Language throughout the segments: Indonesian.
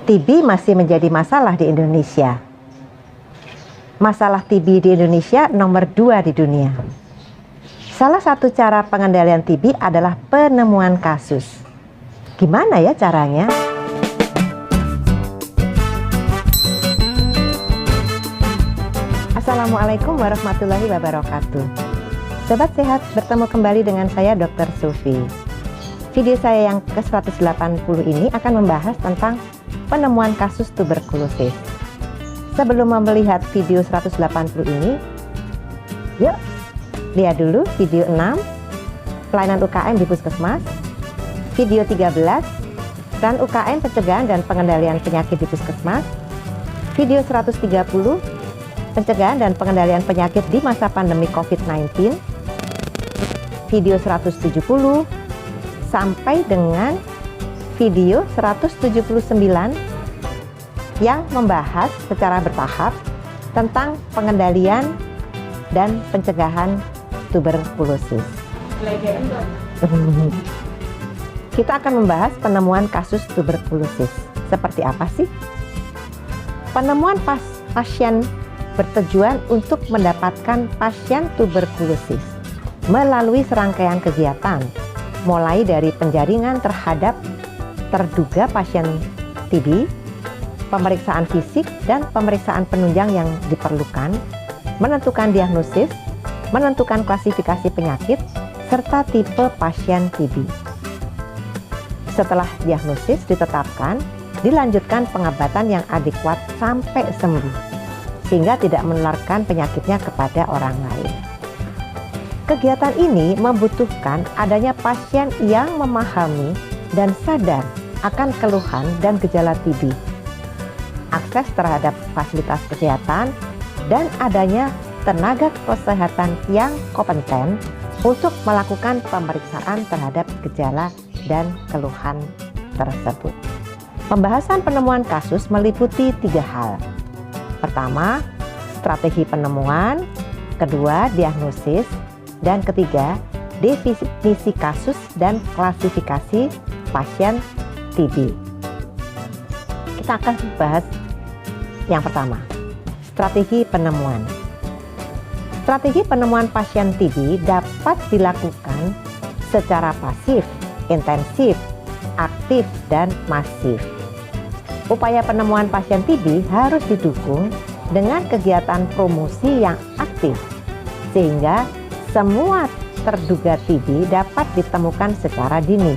TB masih menjadi masalah di Indonesia. Masalah TB di Indonesia nomor 2 di dunia. Salah satu cara pengendalian TB adalah penemuan kasus. Gimana ya caranya? Assalamualaikum warahmatullahi wabarakatuh. Sobat sehat, bertemu kembali dengan saya Dr. Sufi. Video saya yang ke-180 ini akan membahas tentang penemuan kasus tuberkulosis. Sebelum melihat video 180 ini, yuk lihat dulu video 6, pelayanan UKM di Puskesmas, video 13, peran UKM pencegahan dan pengendalian penyakit di Puskesmas, video 130, pencegahan dan pengendalian penyakit di masa pandemi COVID-19, video 170, sampai dengan video 179 yang membahas secara bertahap tentang pengendalian dan pencegahan tuberkulosis. Kita akan membahas penemuan kasus tuberkulosis. Seperti apa sih? Penemuan pasien bertujuan untuk mendapatkan pasien tuberkulosis melalui serangkaian kegiatan, mulai dari penjaringan terhadap terduga pasien TB, pemeriksaan fisik dan pemeriksaan penunjang yang diperlukan, menentukan diagnosis, menentukan klasifikasi penyakit, serta tipe pasien TB. Setelah diagnosis ditetapkan, dilanjutkan pengobatan yang adekuat sampai sembuh, sehingga tidak menularkan penyakitnya kepada orang lain. Kegiatan ini membutuhkan adanya pasien yang memahami dan sadar akan keluhan dan gejala TB, akses terhadap fasilitas kesehatan, dan adanya tenaga kesehatan yang kompeten untuk melakukan pemeriksaan terhadap gejala dan keluhan tersebut. Pembahasan penemuan kasus meliputi 3 hal. Pertama, strategi penemuan, kedua, diagnosis, dan ketiga, definisi kasus dan klasifikasi pasien TB. Kita akan bahas yang pertama, strategi penemuan. Strategi penemuan pasien TB dapat dilakukan secara pasif, intensif, aktif, dan masif. Upaya penemuan pasien TB harus didukung dengan kegiatan promosi yang aktif, sehingga semua terduga TB dapat ditemukan secara dini.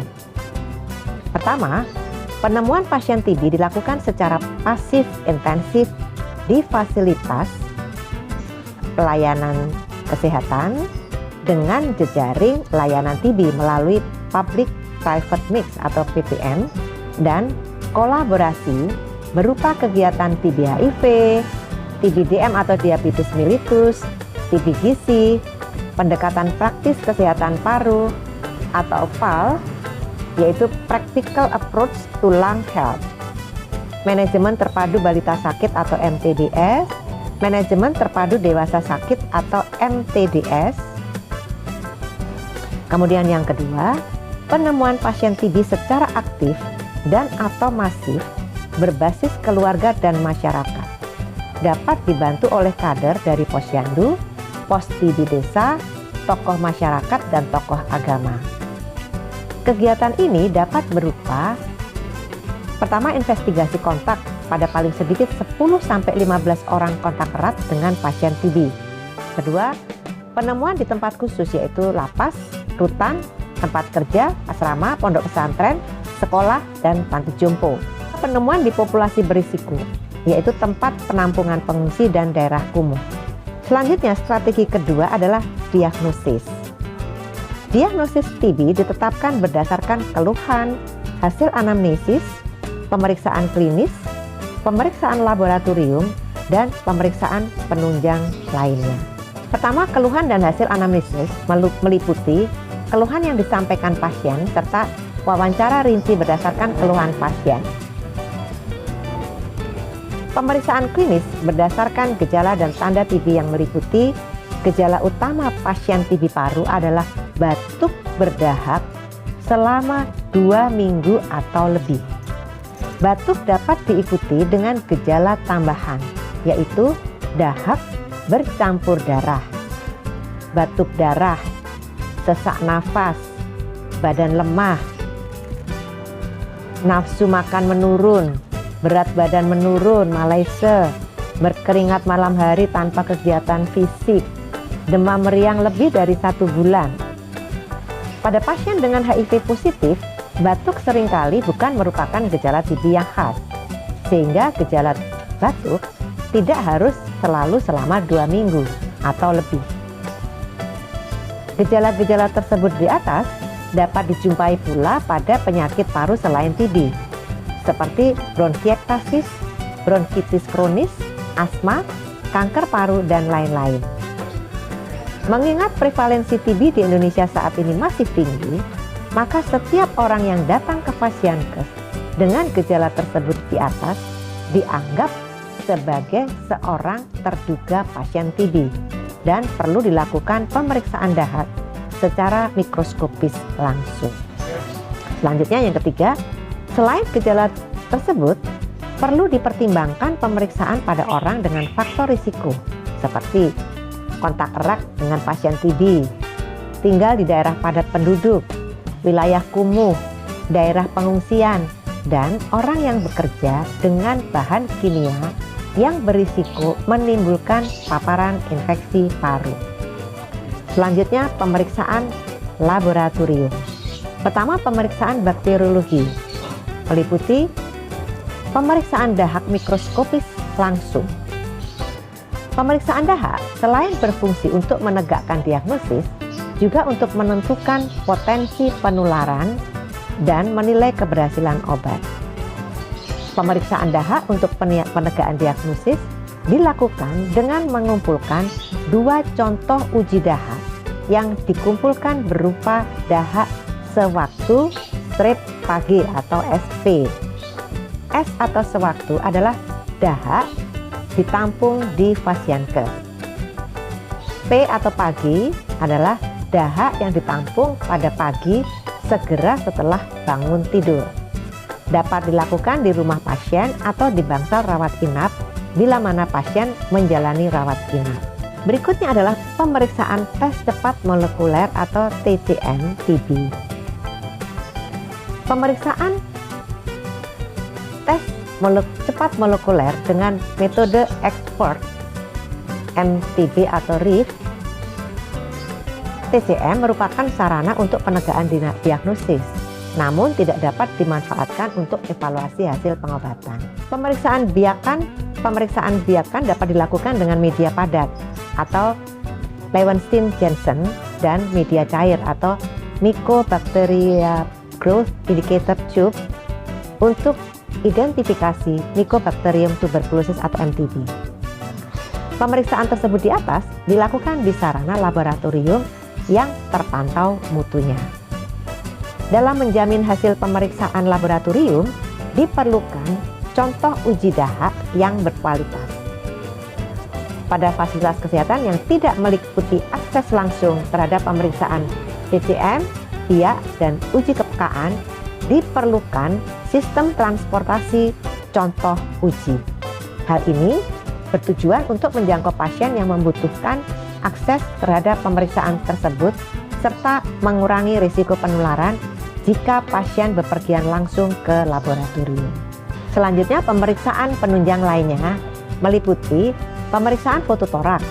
Pertama, penemuan pasien TB dilakukan secara pasif intensif di fasilitas pelayanan kesehatan dengan jejaring layanan TB melalui Public Private Mix atau PPM dan kolaborasi berupa kegiatan TB HIV, TB DM atau diabetes mellitus, TB gizi, pendekatan praktis kesehatan paru atau PAL, yaitu Practical Approach to Lung Health, manajemen terpadu balita sakit atau MTBS, manajemen terpadu dewasa sakit atau MTDS. Kemudian yang kedua, penemuan pasien TB secara aktif dan atau masif berbasis keluarga dan masyarakat dapat dibantu oleh kader dari Posyandu, Pos TB desa, tokoh masyarakat, dan tokoh agama. Kegiatan ini dapat berupa pertama, investigasi kontak pada paling sedikit 10-15 orang kontak erat dengan pasien TB. Kedua, penemuan di tempat khusus yaitu lapas, rutan, tempat kerja, asrama, pondok pesantren, sekolah, dan panti jompo. Penemuan di populasi berisiko yaitu tempat penampungan pengungsi dan daerah kumuh. Selanjutnya, strategi kedua adalah diagnosis. Diagnosis TB ditetapkan berdasarkan keluhan, hasil anamnesis, pemeriksaan klinis, pemeriksaan laboratorium, dan pemeriksaan penunjang lainnya. Pertama, keluhan dan hasil anamnesis meliputi keluhan yang disampaikan pasien serta wawancara rinci berdasarkan keluhan pasien. Pemeriksaan klinis berdasarkan gejala dan tanda TB yang meliputi gejala utama pasien TB paru adalah batuk berdahak selama 2 minggu atau lebih. Batuk dapat diikuti dengan gejala tambahan, yaitu dahak bercampur darah, batuk darah, sesak nafas, badan lemah, nafsu makan menurun, berat badan menurun, malaise, berkeringat malam hari tanpa kegiatan fisik, demam meriang lebih dari 1 bulan. Pada pasien dengan HIV positif, batuk seringkali bukan merupakan gejala TB yang khas, sehingga gejala batuk tidak harus selalu selama 2 minggu atau lebih. Gejala-gejala tersebut di atas dapat dijumpai pula pada penyakit paru selain TB, seperti bronkiektasis, bronkitis kronis, asma, kanker paru, dan lain-lain. Mengingat prevalensi TB di Indonesia saat ini masih tinggi, maka setiap orang yang datang ke Pasienkes dengan gejala tersebut di atas dianggap sebagai seorang terduga pasien TB dan perlu dilakukan pemeriksaan dahak secara mikroskopis langsung. Selanjutnya yang ketiga, selain gejala tersebut, perlu dipertimbangkan pemeriksaan pada orang dengan faktor risiko seperti kontak erat dengan pasien TB, tinggal di daerah padat penduduk, wilayah kumuh, daerah pengungsian, dan orang yang bekerja dengan bahan kimia yang berisiko menimbulkan paparan infeksi paru. Selanjutnya pemeriksaan laboratorium. Pertama, pemeriksaan bakteriologi, meliputi pemeriksaan dahak mikroskopis langsung. Pemeriksaan dahak selain berfungsi untuk menegakkan diagnosis, juga untuk menentukan potensi penularan dan menilai keberhasilan obat. Pemeriksaan dahak untuk penegakan diagnosis dilakukan dengan mengumpulkan 2 contoh uji dahak yang dikumpulkan berupa dahak sewaktu strep pagi atau SP. S atau sewaktu adalah dahak ditampung di Pasienkes. P atau pagi adalah dahak yang ditampung pada pagi segera setelah bangun tidur. Dapat dilakukan di rumah pasien atau di bangsal rawat inap bila mana pasien menjalani rawat inap. Berikutnya adalah pemeriksaan tes cepat molekuler atau TCM TB. Pemeriksaan tes cepat molekuler dengan metode ekspor MTB atau RIF TCM merupakan sarana untuk penegakan diagnosis, namun tidak dapat dimanfaatkan untuk evaluasi hasil pengobatan. Pemeriksaan biakan dapat dilakukan dengan media padat atau Lewontin-Jansen dan media cair atau Mycobacteria Growth Indicator Tube untuk identifikasi Mycobacterium tuberculosis atau MTB. Pemeriksaan tersebut di atas dilakukan di sarana laboratorium yang terpantau mutunya. Dalam menjamin hasil pemeriksaan laboratorium, diperlukan contoh uji dahak yang berkualitas. Pada fasilitas kesehatan yang tidak meliputi akses langsung terhadap pemeriksaan TCM, biak, dan uji kepekaan, diperlukan sistem transportasi contoh uji. Hal ini bertujuan untuk menjangkau pasien yang membutuhkan akses terhadap pemeriksaan tersebut serta mengurangi risiko penularan jika pasien bepergian langsung ke laboratorium. Selanjutnya, pemeriksaan penunjang lainnya meliputi pemeriksaan fototoraks,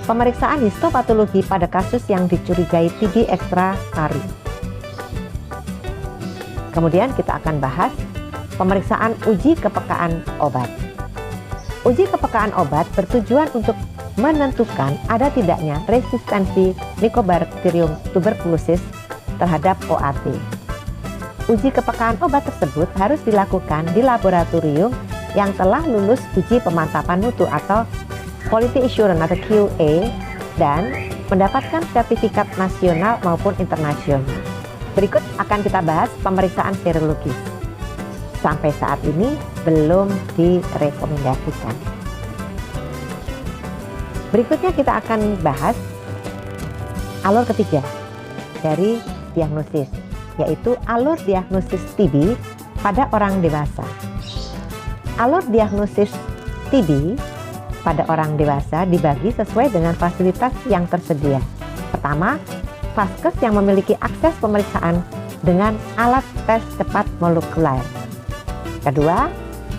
pemeriksaan histopatologi pada kasus yang dicurigai TB ekstra paru. Kemudian kita akan bahas pemeriksaan uji kepekaan obat. Uji kepekaan obat bertujuan untuk menentukan ada tidaknya resistensi Mycobacterium tuberculosis terhadap OAT. Uji kepekaan obat tersebut harus dilakukan di laboratorium yang telah lulus uji pemantapan mutu atau Quality Assurance atau QA dan mendapatkan sertifikat nasional maupun internasional. Berikut akan kita bahas pemeriksaan serologis. Sampai saat ini belum direkomendasikan. Berikutnya kita akan bahas alur ketiga dari diagnosis, yaitu alur diagnosis TB pada orang dewasa. Alur diagnosis TB pada orang dewasa dibagi sesuai dengan fasilitas yang tersedia. Pertama, vaskes yang memiliki akses pemeriksaan dengan alat tes cepat molekuler. Kedua,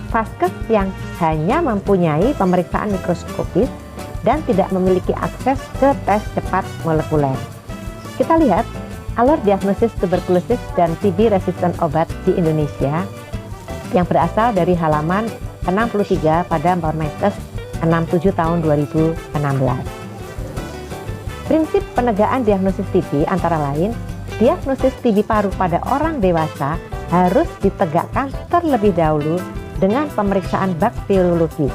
vaskes yang hanya mempunyai pemeriksaan mikroskopis dan tidak memiliki akses ke tes cepat molekuler. Kita lihat alur diagnosis tuberkulosis dan TB resisten obat di Indonesia yang berasal dari halaman 63 pada Permenkes 67 tahun 2016. Prinsip penegakan diagnosis TB antara lain, diagnosis TB paru pada orang dewasa harus ditegakkan terlebih dahulu dengan pemeriksaan bakteriologis.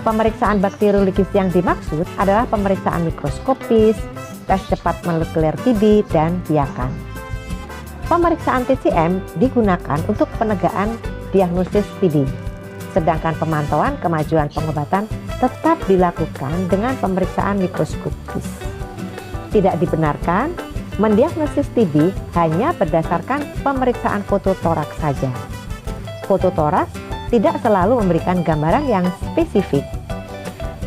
Pemeriksaan bakteriologis yang dimaksud adalah pemeriksaan mikroskopis, tes cepat molekuler TB, dan biakan. Pemeriksaan TCM digunakan untuk penegakan diagnosis TB, sedangkan pemantauan kemajuan pengobatan tetap dilakukan dengan pemeriksaan mikroskopis. Tidak dibenarkan mendiagnosis TB hanya berdasarkan pemeriksaan foto toraks saja. Foto toraks tidak selalu memberikan gambaran yang spesifik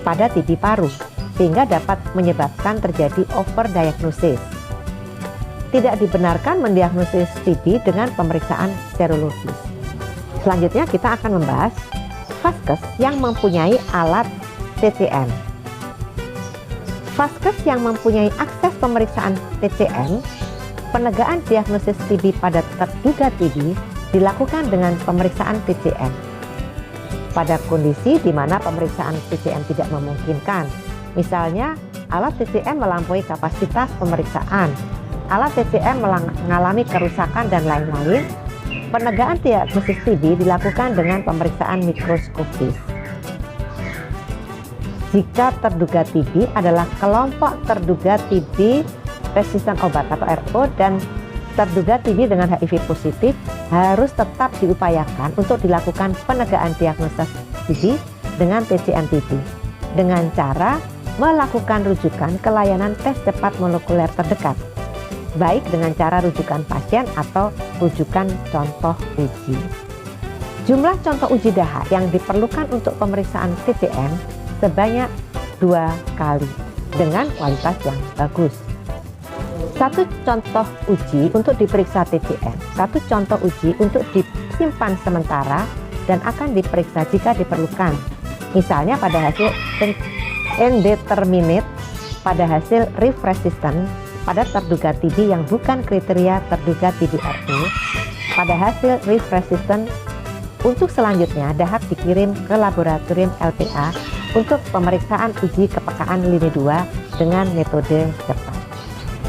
pada TB paru, sehingga dapat menyebabkan terjadi overdiagnosis. Tidak dibenarkan mendiagnosis TB dengan pemeriksaan serologis. Selanjutnya kita akan membahas vaskes yang mempunyai alat TCM. Vaskes yang mempunyai akses pemeriksaan TCM, penegakan diagnosis TB pada terduga TB dilakukan dengan pemeriksaan TCM. Pada kondisi di mana pemeriksaan TCM tidak memungkinkan, misalnya alat TCM melampaui kapasitas pemeriksaan, alat TCM mengalami kerusakan dan lain-lain, penegakan diagnosis TB dilakukan dengan pemeriksaan mikroskopis. Jika terduga TB adalah kelompok terduga TB resisten obat atau RO dan terduga TB dengan HIV positif, harus tetap diupayakan untuk dilakukan penegakan diagnosis TB dengan TCM TB dengan cara melakukan rujukan ke layanan tes cepat molekuler terdekat, baik dengan cara rujukan pasien atau rujukan contoh uji. Jumlah contoh uji dahak yang diperlukan untuk pemeriksaan TCM sebanyak 2 kali dengan kualitas yang bagus. Satu contoh uji untuk diperiksa TCM, satu contoh uji untuk disimpan sementara dan akan diperiksa jika diperlukan. Misalnya pada hasil indeterminate, pada hasil RIF resistant, pada terduga TB yang bukan kriteria terduga TB RO, pada hasil RIF resistant. Untuk selanjutnya, dahak dikirim ke laboratorium LPA untuk pemeriksaan uji kepekaan lini 2 dengan metode cepat.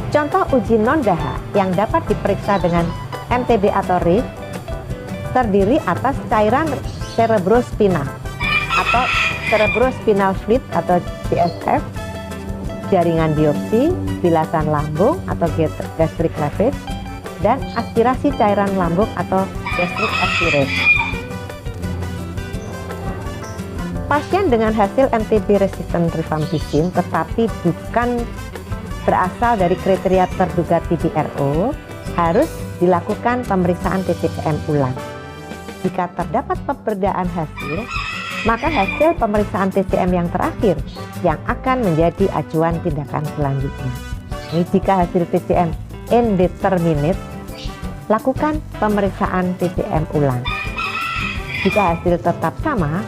Contoh uji non-dahak yang dapat diperiksa dengan MTB atau RIF terdiri atas cairan cerebrospinal atau cerebrospinal fluid atau CSF, jaringan biopsi, bilasan lambung atau gastric lavage, dan aspirasi cairan lambung atau gastric aspirate. Pasien dengan hasil MTB resistant rifampicin tetapi bukan berasal dari kriteria terduga TB RO harus dilakukan pemeriksaan TCM ulang. Jika terdapat perbedaan hasil, maka hasil pemeriksaan TCM yang terakhir yang akan menjadi acuan tindakan selanjutnya. Ini jika hasil TCM indeterminate, lakukan pemeriksaan TCM ulang. Jika hasil tetap sama,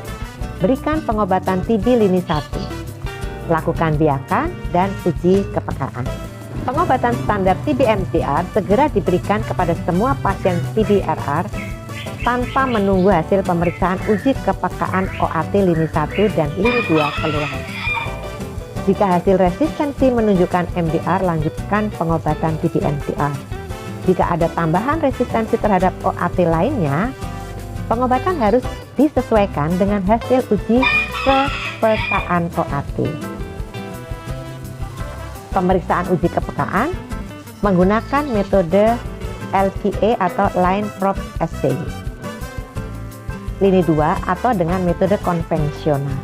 berikan pengobatan TB lini 1. Lakukan biakan dan uji kepekaan. Pengobatan standar TB MDR segera diberikan kepada semua pasien TB RR tanpa menunggu hasil pemeriksaan uji kepekaan OAT lini 1 dan lini 2 keluar. Jika hasil resistensi menunjukkan MDR, lanjutkan pengobatan TB MDR. Jika ada tambahan resistensi terhadap OAT lainnya, pengobatan harus disesuaikan dengan hasil uji kepekaan OAT. Pemeriksaan uji kepekaan menggunakan metode LPA atau Line Probe Assay lini 2 atau dengan metode konvensional.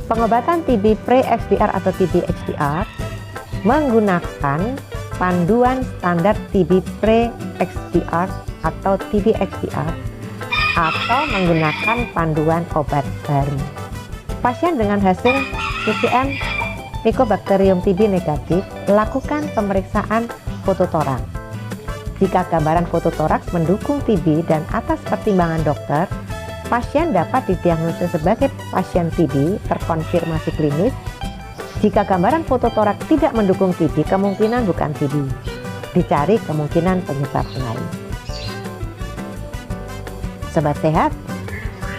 Pengobatan TB pre-XDR atau TB XDR menggunakan panduan standar TB pre-XDR atau TB XDR atau menggunakan panduan obat baru. Pasien dengan hasil CCM Mycobacterium TB negatif lakukan pemeriksaan fototoraks. Jika gambaran fototoraks mendukung TB dan atas pertimbangan dokter, pasien dapat didiagnosis sebagai pasien TB terkonfirmasi klinis. Jika gambaran fototoraks tidak mendukung TB, kemungkinan bukan TB. Dicari kemungkinan penyebab lain. Sobat sehat,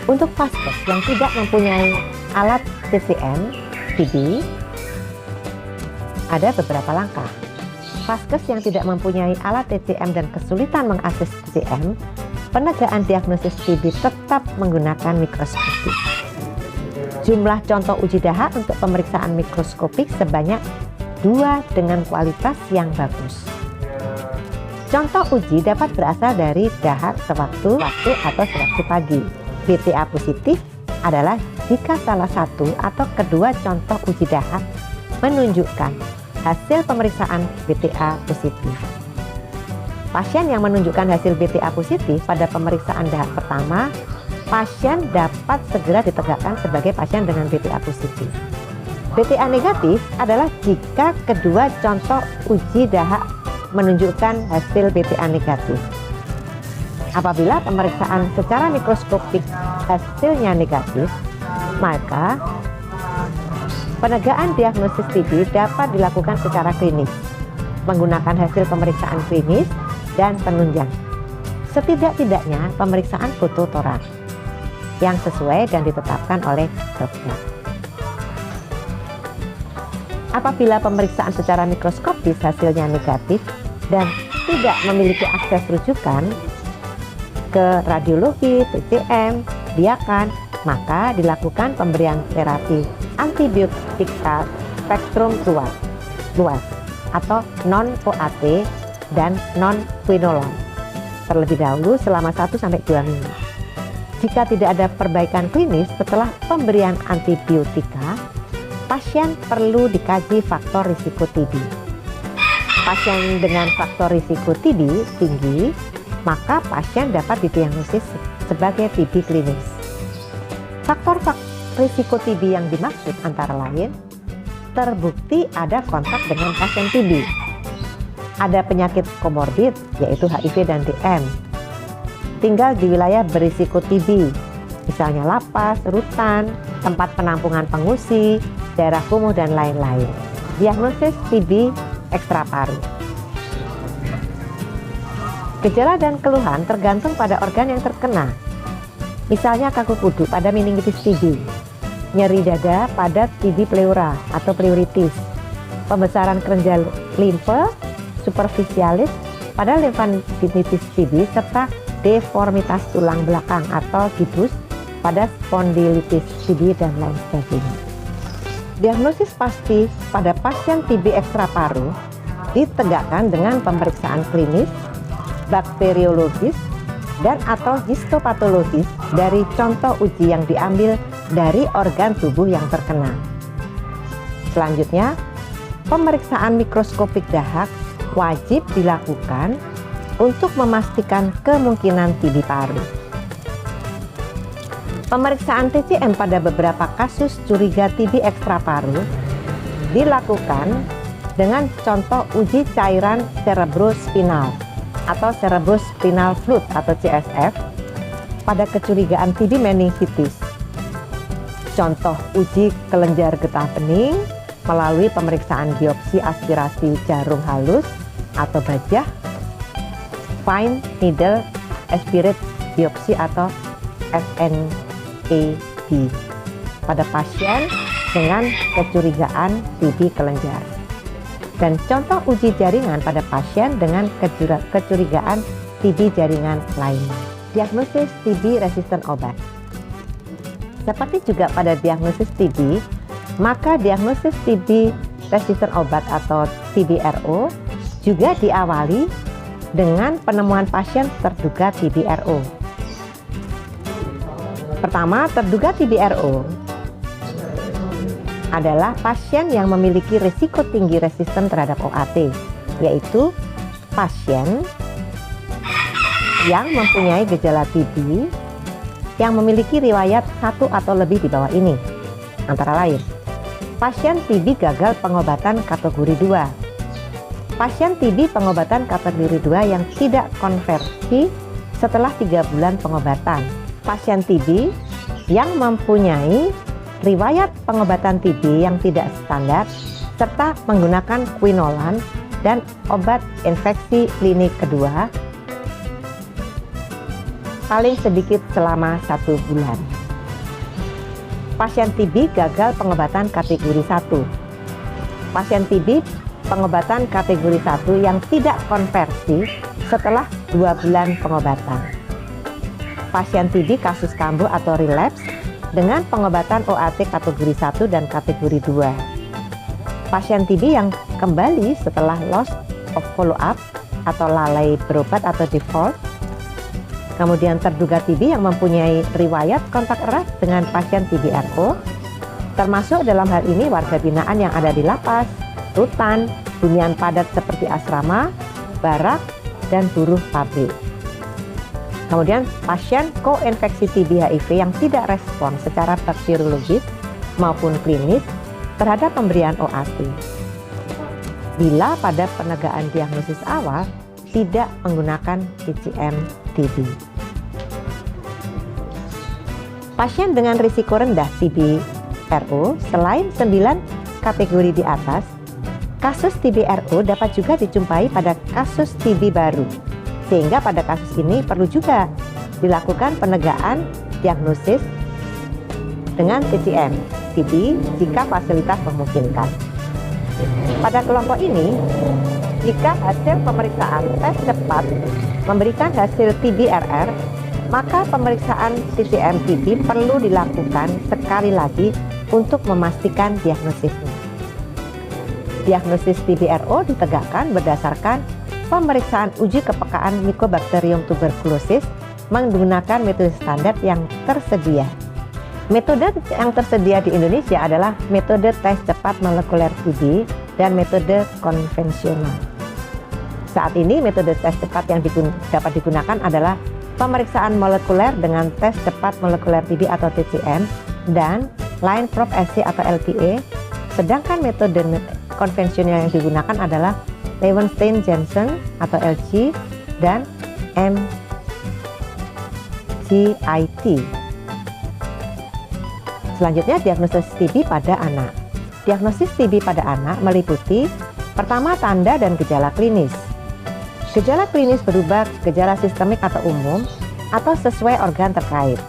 untuk vaskes yang tidak mempunyai alat CCM TB, ada beberapa langkah. Vaskes yang tidak mempunyai alat TCM dan kesulitan mengakses TCM, penegaan diagnosis TB tetap menggunakan mikroskopik. Jumlah contoh uji dahak untuk pemeriksaan mikroskopik sebanyak 2 dengan kualitas yang bagus. Contoh uji dapat berasal dari dahak sewaktu atau sewaktu pagi. BTA positif adalah jika salah satu atau kedua contoh uji dahak menunjukkan hasil pemeriksaan BTA positif. Pasien yang menunjukkan hasil BTA positif pada pemeriksaan dahak pertama, pasien dapat segera ditegakkan sebagai pasien dengan BTA positif. BTA negatif adalah jika kedua contoh uji dahak menunjukkan hasil BTA negatif. Apabila pemeriksaan secara mikroskopik hasilnya negatif, maka penegaan diagnosis TB dapat dilakukan secara klinis menggunakan hasil pemeriksaan klinis dan penunjang. Setidak-tidaknya pemeriksaan fototoraks yang sesuai dan ditetapkan oleh dokter. Apabila pemeriksaan secara mikroskopis hasilnya negatif dan tidak memiliki akses rujukan ke radiologi, TCM, biakan, maka dilakukan pemberian terapi antibiotika spektrum luas atau non-OAT dan non-quinolone terlebih dahulu selama 1-2 minggu. Jika tidak ada perbaikan klinis setelah pemberian antibiotika, pasien perlu dikaji faktor risiko TB. Pasien dengan faktor risiko TB tinggi, maka pasien dapat didiagnosis sebagai TB klinis. Faktor risiko TB yang dimaksud antara lain, terbukti ada kontak dengan pasien TB, ada penyakit komorbid yaitu HIV dan DM, tinggal di wilayah berisiko TB, misalnya lapas, rutan, tempat penampungan pengungsi, daerah kumuh dan lain-lain. Diagnosis TB ekstra paru. Gejala dan keluhan tergantung pada organ yang terkena. Misalnya kaku kudu pada meningitis TB, nyeri dada pada TB pleura atau pleuritis, pembesaran kelenjar limfe superficialis pada limfadenitis TB, serta deformitas tulang belakang atau gibus pada spondilitis TB dan lain sebagainya. Diagnosis pasti pada pasien TB ekstra paru ditegakkan dengan pemeriksaan klinis, bakteriologis, dan atau histopatologis dari contoh uji yang diambil dari organ tubuh yang terkena. Selanjutnya, pemeriksaan mikroskopik dahak wajib dilakukan untuk memastikan kemungkinan TB paru. Pemeriksaan TCM pada beberapa kasus curiga TB ekstra paru dilakukan dengan contoh uji cairan cerebrospinal atau cerebrospinal fluid atau CSF pada kecurigaan TB meningitis. Contoh uji kelenjar getah bening melalui pemeriksaan biopsi aspirasi jarum halus atau bajah, fine needle aspirate biopsi atau FNAB pada pasien dengan kecurigaan TB kelenjar, dan contoh uji jaringan pada pasien dengan kecurigaan TB jaringan lainnya. Diagnosis TB resisten obat. Seperti juga pada diagnosis TB, maka diagnosis TB resisten obat atau TBRO juga diawali dengan penemuan pasien terduga TBRO. Pertama, terduga TBRO adalah pasien yang memiliki risiko tinggi resisten terhadap OAT, yaitu pasien yang mempunyai gejala TB yang memiliki riwayat satu atau lebih di bawah ini, antara lain pasien TB gagal pengobatan kategori 2, pasien TB pengobatan kategori 2 yang tidak konversi setelah 3 bulan pengobatan, pasien TB yang mempunyai riwayat pengobatan TB yang tidak standar serta menggunakan quinolone dan obat infeksi klinik kedua paling sedikit selama 1 bulan. Pasien TB gagal pengobatan kategori 1. Pasien TB pengobatan kategori 1 yang tidak konversi setelah 2 bulan pengobatan. Pasien TB kasus kambuh atau relapse dengan pengobatan OAT kategori 1 dan kategori 2. Pasien TB yang kembali setelah loss of follow up atau lalai berobat atau default. Kemudian terduga TB yang mempunyai riwayat kontak erat dengan pasien TB RO, termasuk dalam hal ini warga binaan yang ada di lapas, rutan, hunian padat seperti asrama, barak, dan buruh pabrik. Kemudian pasien koinfeksi TB HIV yang tidak respon secara bakteriologis maupun klinis terhadap pemberian OAT. Bila pada penegakan diagnosis awal tidak menggunakan TCM TB. Pasien dengan risiko rendah TB RO selain 9 kategori di atas, kasus TB RO dapat juga dijumpai pada kasus TB baru, sehingga pada kasus ini perlu juga dilakukan penegakan diagnosis dengan TCM TB jika fasilitas memungkinkan. Pada kelompok ini, jika hasil pemeriksaan tes cepat memberikan hasil TB-RR, maka pemeriksaan TCM TB perlu dilakukan sekali lagi untuk memastikan diagnosisnya. Diagnosis TB-RO ditegakkan berdasarkan pemeriksaan uji kepekaan Mycobacterium tuberculosis menggunakan metode standar yang tersedia. Metode yang tersedia di Indonesia adalah metode tes cepat molekuler TB dan metode konvensional. Saat ini metode tes cepat yang dapat digunakan adalah pemeriksaan molekuler dengan tes cepat molekuler TB atau TCM dan line probe assay atau LPA, sedangkan metode konvensional yang digunakan adalah Leuwenstein-Janssen atau LG dan MGIT. Selanjutnya, diagnosis TB pada anak. Diagnosis TB pada anak meliputi pertama tanda dan gejala klinis. Gejala klinis berupa gejala sistemik atau umum atau sesuai organ terkait.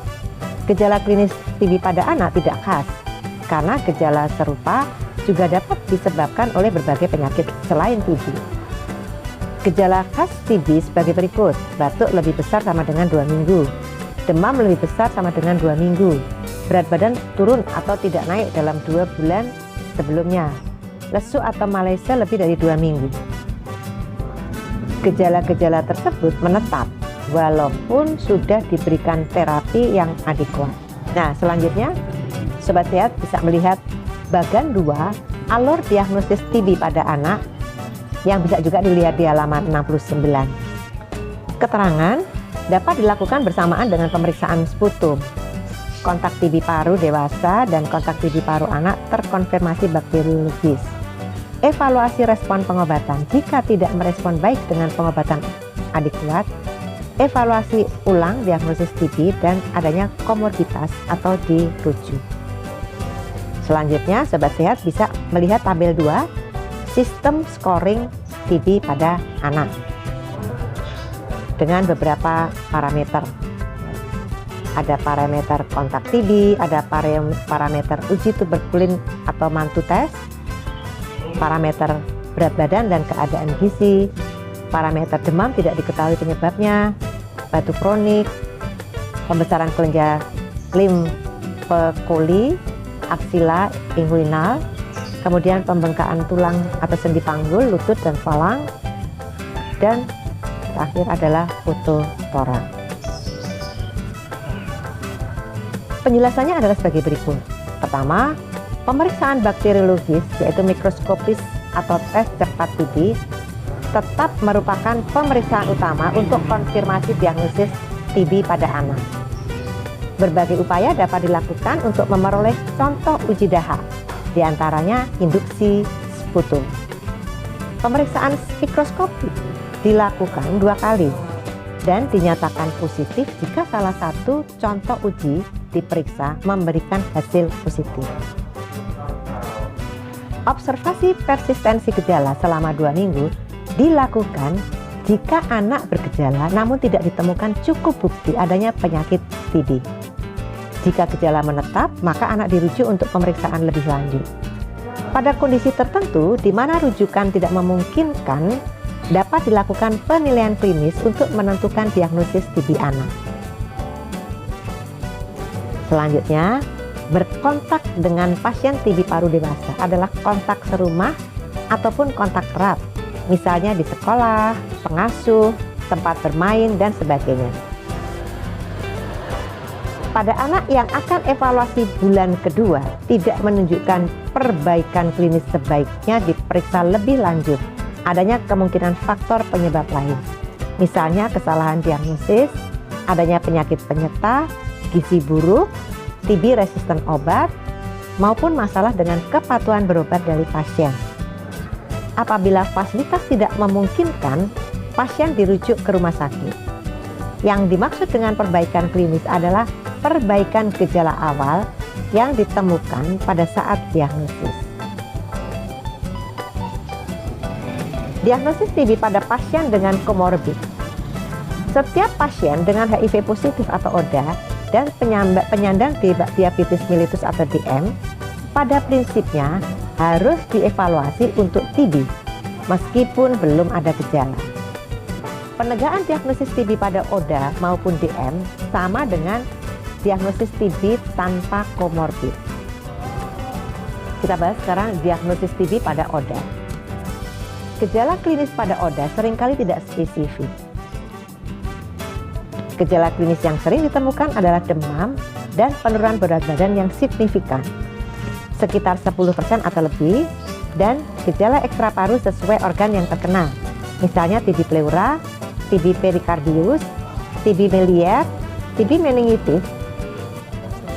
Gejala klinis TB pada anak tidak khas karena gejala serupa juga dapat disebabkan oleh berbagai penyakit selain TB. Gejala khas TB sebagai berikut: batuk lebih besar sama dengan 2 minggu, demam lebih besar sama dengan 2 minggu, berat badan turun atau tidak naik dalam 2 bulan sebelumnya, lesu atau malese lebih dari 2 minggu. Gejala-gejala tersebut menetap walaupun sudah diberikan terapi yang adekuat. Nah, selanjutnya Sobat Sehat bisa melihat bagian 2 alur diagnosis TB pada anak yang bisa juga dilihat di halaman 69. Keterangan dapat dilakukan bersamaan dengan pemeriksaan sputum. Kontak TB paru dewasa dan kontak TB paru anak terkonfirmasi bakteriologis. Evaluasi respon pengobatan. Jika tidak merespon baik dengan pengobatan adekuat, evaluasi ulang diagnosis TB dan adanya komorbiditas atau dirujuk. Selanjutnya, Sobat Sehat bisa melihat tabel 2, sistem scoring TB pada anak dengan beberapa parameter. Ada parameter kontak TB, ada parameter uji tuberkulin atau mantu tes, parameter berat badan dan keadaan gizi, parameter demam tidak diketahui penyebabnya, batuk kronik, pembesaran kelenjar limfekoli, aksila inguinal, kemudian pembengkakan tulang atau sendi panggul, lutut dan falang, dan terakhir adalah foto toraks. Penjelasannya adalah sebagai berikut. Pertama, pemeriksaan bakteriologis yaitu mikroskopis atau tes cepat TB tetap merupakan pemeriksaan utama untuk konfirmasi diagnosis TB pada anak. Berbagai upaya dapat dilakukan untuk memperoleh contoh uji dahak, diantaranya induksi sputum. Pemeriksaan mikroskopik dilakukan 2 kali dan dinyatakan positif jika salah satu contoh uji diperiksa memberikan hasil positif. Observasi persistensi gejala selama 2 minggu dilakukan jika anak bergejala namun tidak ditemukan cukup bukti adanya penyakit TB. Jika gejala menetap, maka anak dirujuk untuk pemeriksaan lebih lanjut. Pada kondisi tertentu di mana rujukan tidak memungkinkan, dapat dilakukan penilaian klinis untuk menentukan diagnosis TB anak. Selanjutnya, berkontak dengan pasien TB paru dewasa adalah kontak serumah ataupun kontak erat, misalnya di sekolah, pengasuh, tempat bermain, dan sebagainya. Pada anak yang akan evaluasi bulan kedua tidak menunjukkan perbaikan klinis, sebaiknya diperiksa lebih lanjut. Adanya kemungkinan faktor penyebab lain, misalnya kesalahan diagnosis, adanya penyakit penyerta, gizi buruk, TB resisten obat, maupun masalah dengan kepatuhan berobat dari pasien. Apabila fasilitas tidak memungkinkan, pasien dirujuk ke rumah sakit. Yang dimaksud dengan perbaikan klinis adalah perbaikan gejala awal yang ditemukan pada saat diagnosis. Diagnosis TB pada pasien dengan komorbid. Setiap pasien dengan HIV positif atau ODA dan penyandang diabetes mellitus atau DM pada prinsipnya harus dievaluasi untuk TB meskipun belum ada gejala. Penegakan diagnosis TB pada ODA maupun DM sama dengan diagnosis TB tanpa komorbid. Kita bahas sekarang diagnosis TB pada ODA. Gejala klinis pada ODA seringkali tidak spesifik. Gejala klinis yang sering ditemukan adalah demam dan penurunan berat badan yang signifikan, sekitar 10% atau lebih, dan gejala ekstra paru sesuai organ yang terkena, misalnya TB pleura, TB perikardius, TB miliar, TB meningitis.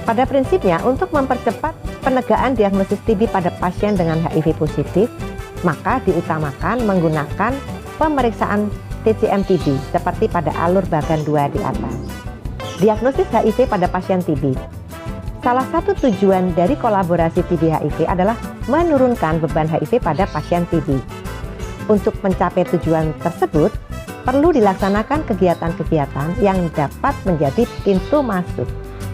Pada prinsipnya, untuk mempercepat penegakan diagnosis TB pada pasien dengan HIV positif, maka diutamakan menggunakan pemeriksaan TCM-TB seperti pada alur bagan 2 di atas. Diagnosis HIV pada pasien TB. Salah satu tujuan dari kolaborasi TB HIV adalah menurunkan beban HIV pada pasien TB. Untuk mencapai tujuan tersebut, perlu dilaksanakan kegiatan-kegiatan yang dapat menjadi pintu masuk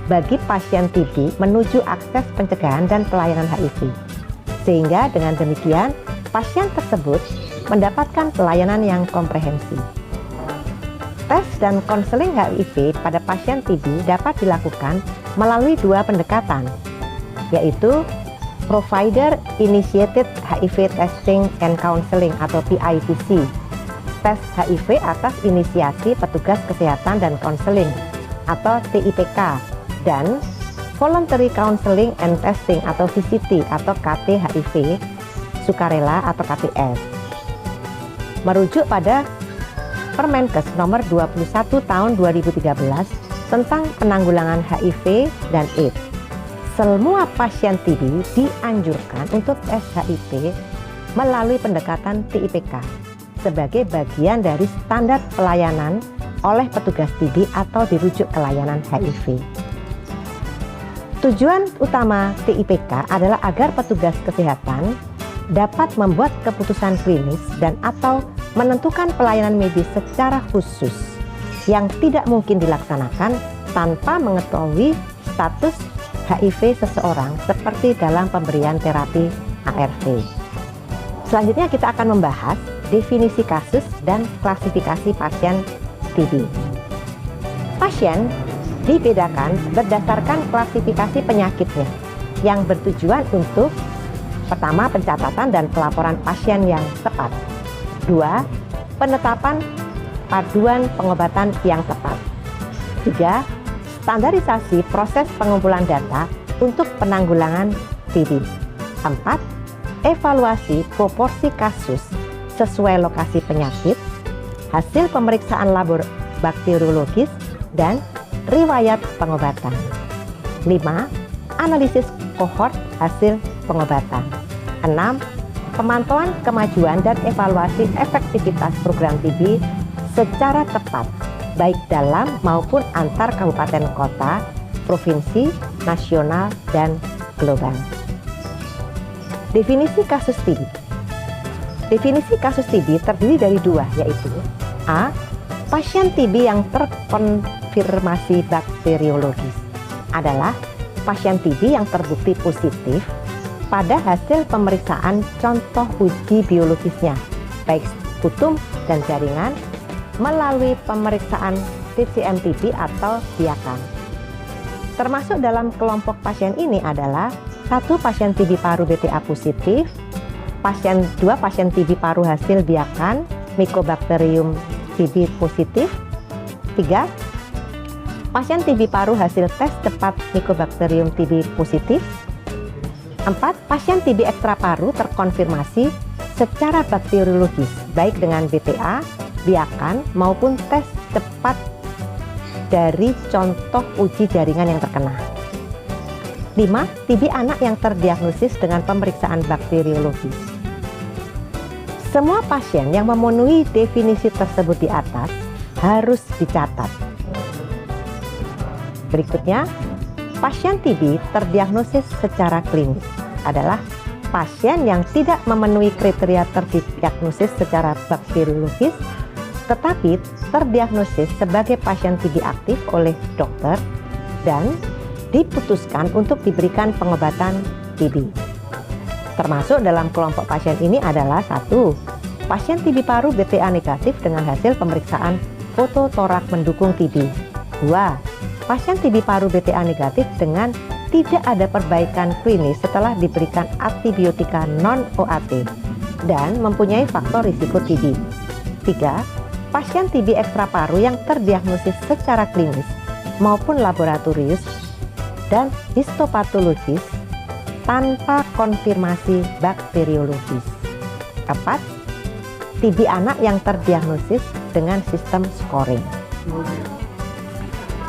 bagi pasien TB menuju akses pencegahan dan pelayanan HIV. Sehingga dengan demikian, pasien tersebut mendapatkan pelayanan yang komprehensif. Tes dan konseling HIV pada pasien TB dapat dilakukan melalui 2 pendekatan, yaitu Provider Initiated HIV Testing and Counseling atau PITC, tes HIV atas inisiasi petugas kesehatan dan konseling atau TIPK, dan Voluntary Counseling and Testing atau VCT atau KT-HIV sukarela atau KTS. Merujuk pada Permenkes nomor 21 tahun 2013 tentang penanggulangan HIV dan AIDS. Semua pasien TB dianjurkan untuk tes HIV melalui pendekatan TIPK sebagai bagian dari standar pelayanan oleh petugas TB atau dirujuk ke layanan HIV. Tujuan utama TIPK adalah agar petugas kesehatan dapat membuat keputusan klinis dan atau menentukan pelayanan medis secara khusus yang tidak mungkin dilaksanakan tanpa mengetahui status HIV seseorang seperti dalam pemberian terapi ARV. Selanjutnya kita akan membahas definisi kasus dan klasifikasi pasien TB. Pasien dibedakan berdasarkan klasifikasi penyakitnya yang bertujuan untuk pertama, pencatatan dan pelaporan pasien yang tepat. 2. Penetapan paduan pengobatan yang tepat. 3. Standarisasi proses pengumpulan data untuk penanggulangan TB. 4. Evaluasi proporsi kasus sesuai lokasi penyakit, hasil pemeriksaan labor bakteriologis, dan riwayat pengobatan. 5. Analisis kohort hasil pengobatan. 6. Pemantauan kemajuan dan evaluasi efektivitas program TB secara tepat, baik dalam maupun antar kabupaten kota, provinsi, nasional, dan global. Definisi kasus TB. Definisi kasus TB terdiri dari dua, yaitu A. Pasien TB yang terkonfirmasi bakteriologis adalah pasien TB yang terbukti positif pada hasil pemeriksaan contoh uji biologisnya, baik sputum dan jaringan, melalui pemeriksaan TCM-TB atau biakan. Termasuk dalam kelompok pasien ini adalah 1. Pasien TB paru BTA positif, 2. Pasien TB paru hasil biakan Mycobacterium TB positif, 3. Pasien TB paru hasil tes cepat Mycobacterium TB positif, 4. Pasien TB ekstra paru terkonfirmasi secara bakteriologis, baik dengan BTA, biakan, maupun tes cepat dari contoh uji jaringan yang terkena. 5. TB anak yang terdiagnosis dengan pemeriksaan bakteriologis. Semua pasien yang memenuhi definisi tersebut di atas harus dicatat. Berikutnya, pasien TB terdiagnosis secara klinis adalah pasien yang tidak memenuhi kriteria terdiagnosis secara bakteriologis, tetapi terdiagnosis sebagai pasien TB aktif oleh dokter dan diputuskan untuk diberikan pengobatan TB. Termasuk dalam kelompok pasien ini adalah 1. Pasien TB paru BTA negatif dengan hasil pemeriksaan fototorak mendukung TB. 2. Pasien TB paru BTA negatif dengan tidak ada perbaikan klinis setelah diberikan antibiotika non-OAT dan mempunyai faktor risiko TB. 3. Pasien TB ekstra paru yang terdiagnosis secara klinis maupun laboratorius dan histopatologis tanpa konfirmasi bakteriologis. 4. TB anak yang terdiagnosis dengan sistem scoring.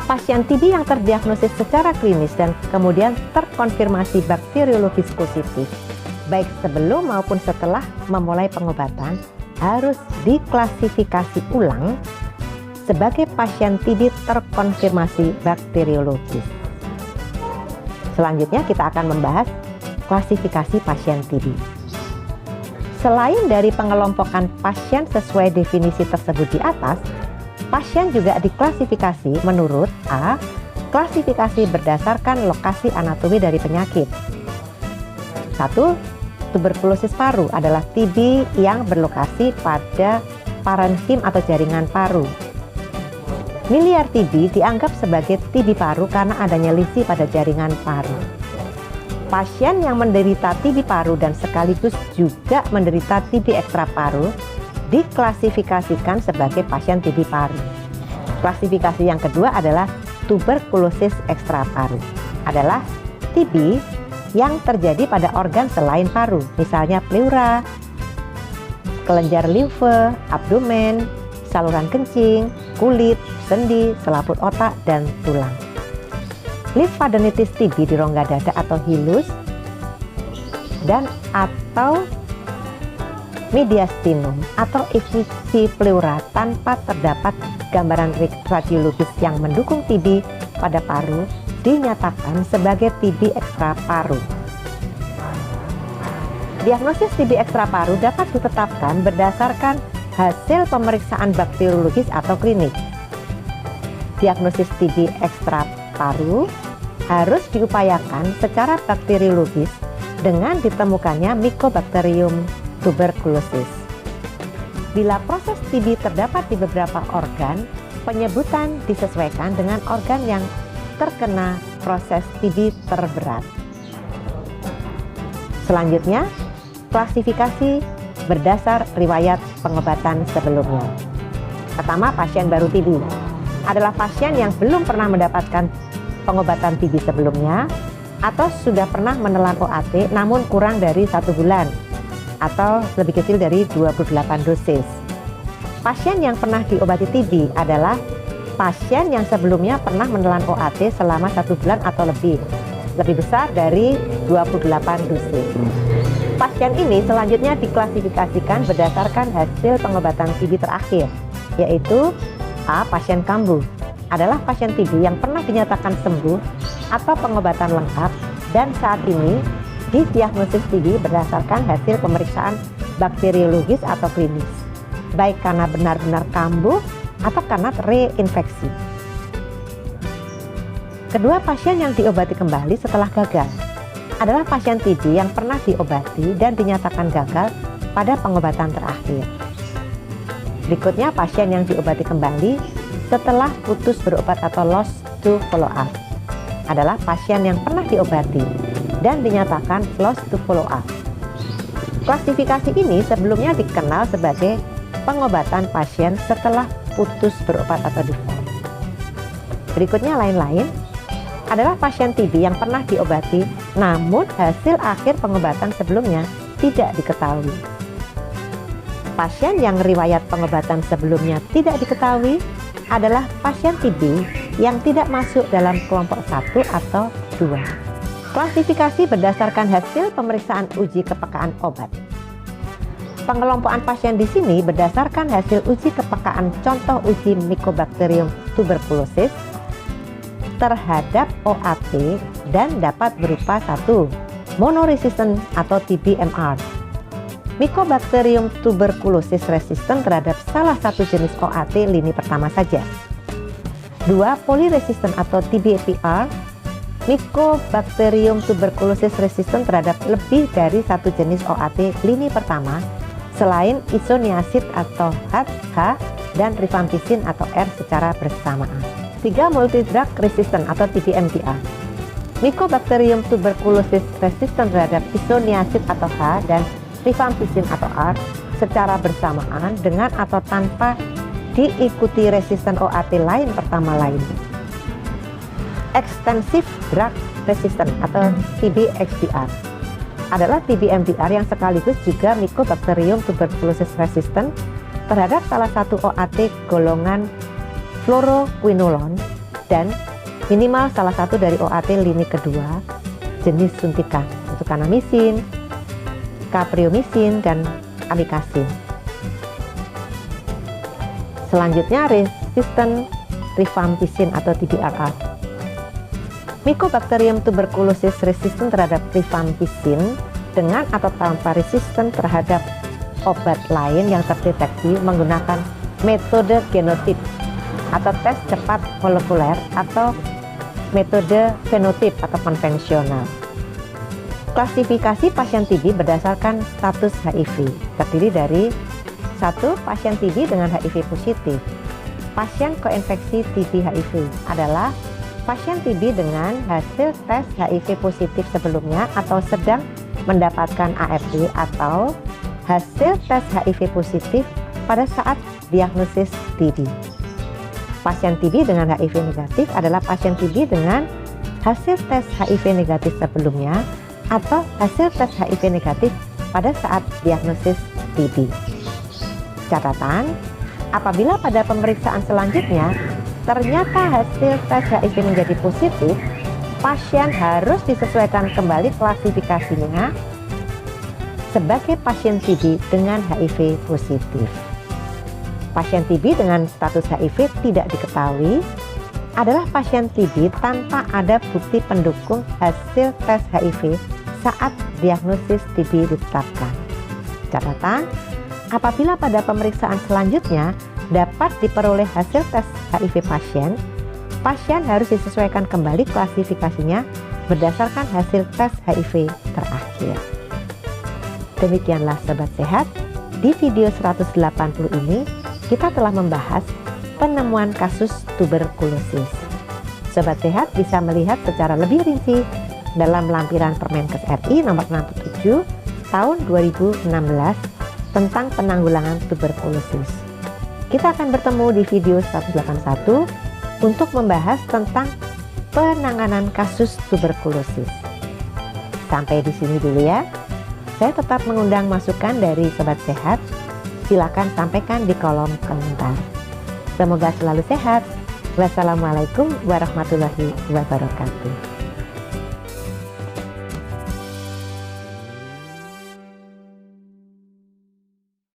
Pasien TB yang terdiagnosis secara klinis dan kemudian terkonfirmasi bakteriologis positif, baik sebelum maupun setelah memulai pengobatan, harus diklasifikasi ulang sebagai pasien TB terkonfirmasi bakteriologis. Selanjutnya kita akan membahas klasifikasi pasien TB. Selain dari pengelompokan pasien sesuai definisi tersebut di atas, pasien juga diklasifikasi menurut A. Klasifikasi berdasarkan lokasi anatomi dari penyakit. 1. Tuberkulosis paru adalah TB yang berlokasi pada parenkim atau jaringan paru. Miliar TB dianggap sebagai TB paru karena adanya lesi pada jaringan paru. Pasien yang menderita TB paru dan sekaligus juga menderita TB ekstra paru diklasifikasikan sebagai pasien TB paru. Klasifikasi yang kedua adalah tuberkulosis ekstra paru. Adalah TB yang terjadi pada organ selain paru, misalnya pleura, kelenjar limfe, abdomen, saluran kencing, kulit, sendi, selaput otak, dan tulang. Limfadenitis TB di rongga dada atau hilus dan atau mediastinum atau efisi pleura tanpa terdapat gambaran radiologis yang mendukung TB pada paru dinyatakan sebagai TB ekstra paru. Diagnosis TB ekstra paru dapat ditetapkan berdasarkan hasil pemeriksaan bakteriologis atau klinik. Diagnosis TB ekstra paru harus diupayakan secara bakteriologis dengan ditemukannya Mycobacterium tuberculosis. Bila proses TB terdapat di beberapa organ, penyebutan disesuaikan dengan organ yang terkena proses TB terberat. Selanjutnya, klasifikasi berdasar riwayat pengobatan sebelumnya. Pertama, pasien baru TB adalah pasien yang belum pernah mendapatkan pengobatan TB sebelumnya atau sudah pernah menelan OAT namun kurang dari 1 bulan atau lebih kecil dari 28 dosis. Pasien yang pernah diobati TB adalah pasien yang sebelumnya pernah menelan OAT selama 1 bulan atau lebih besar dari 28 dosis. Pasien ini selanjutnya diklasifikasikan berdasarkan hasil pengobatan TB terakhir, yaitu A. Pasien kambuh adalah pasien TB yang pernah dinyatakan sembuh atau pengobatan lengkap dan saat ini didiagnosis TB berdasarkan hasil pemeriksaan bakteriologis atau klinis, baik karena benar-benar kambuh atau karena reinfeksi. Kedua, pasien yang diobati kembali setelah gagal adalah pasien TB yang pernah diobati dan dinyatakan gagal pada pengobatan terakhir. Berikutnya, pasien yang diobati kembali setelah putus berobat atau lost to follow up adalah pasien yang pernah diobati dan dinyatakan lost to follow up. Klasifikasi ini sebelumnya dikenal sebagai pengobatan pasien setelah putus berobat atau default. Berikutnya lain-lain adalah pasien TB yang pernah diobati namun hasil akhir pengobatan sebelumnya tidak diketahui. Pasien yang riwayat pengobatan sebelumnya tidak diketahui adalah pasien TB yang tidak masuk dalam kelompok 1 atau 2. Klasifikasi berdasarkan hasil pemeriksaan uji kepekaan obat. Pengelompokan pasien di sini berdasarkan hasil uji kepekaan contoh uji Mycobacterium tuberculosis terhadap OAT dan dapat berupa 1. Monoresistant atau TB-MR. Mycobacterium tuberculosis resisten terhadap salah satu jenis OAT lini pertama saja. 2. Polyresistant atau TB-PR. Mycobacterium tuberculosis resisten terhadap lebih dari satu jenis OAT lini pertama selain isoniazid atau H dan rifampicin atau R secara bersamaan. 3. Multidrug resistant atau TB-MDR. Mycobacterium tuberculosis resisten terhadap isoniazid atau H dan rifampicin atau R secara bersamaan dengan atau tanpa diikuti resisten OAT lain pertama lain. Extensive drug resistant atau TB-XDR adalah TB-MDR yang sekaligus juga Mycobacterium tuberculosis resistant terhadap salah satu OAT golongan fluoroquinolone dan minimal salah satu dari OAT lini kedua jenis suntikan, yaitu kanamisin, capreomycin, dan amikacin. Selanjutnya resisten rifampicin atau TBRR. Mycobacterium tuberculosis resisten terhadap rifampicin dengan atau tanpa resisten terhadap obat lain yang terdeteksi menggunakan metode genotip atau tes cepat molekuler atau metode fenotip atau konvensional. Klasifikasi pasien TB berdasarkan status HIV terdiri dari 1. Pasien TB dengan HIV positif. Pasien koinfeksi TB HIV adalah pasien TB dengan hasil tes HIV positif sebelumnya atau sedang mendapatkan ART atau hasil tes HIV positif pada saat diagnosis TB. Pasien TB dengan HIV negatif adalah pasien TB dengan hasil tes HIV negatif sebelumnya atau hasil tes HIV negatif pada saat diagnosis TB. Catatan, apabila pada pemeriksaan selanjutnya ternyata hasil tes HIV menjadi positif, pasien harus disesuaikan kembali klasifikasinya sebagai pasien TB dengan HIV positif. Pasien TB dengan status HIV tidak diketahui adalah pasien TB tanpa ada bukti pendukung hasil tes HIV saat diagnosis TB ditetapkan. Catatan, apabila pada pemeriksaan selanjutnya dapat diperoleh hasil tes HIV pasien harus disesuaikan kembali klasifikasinya berdasarkan hasil tes HIV terakhir. Demikianlah Sobat Sehat, di video 180 ini kita telah membahas penemuan kasus tuberkulosis. Sobat Sehat bisa melihat secara lebih rinci dalam lampiran Permenkes RI nomor 67 tahun 2016 tentang penanggulangan tuberkulosis. Kita akan bertemu di video 181 untuk membahas tentang penanganan kasus tuberkulosis. Sampai di sini dulu ya. Saya tetap mengundang masukan dari Sobat Sehat. Silakan sampaikan di kolom komentar. Semoga selalu sehat. Wassalamualaikum warahmatullahi wabarakatuh.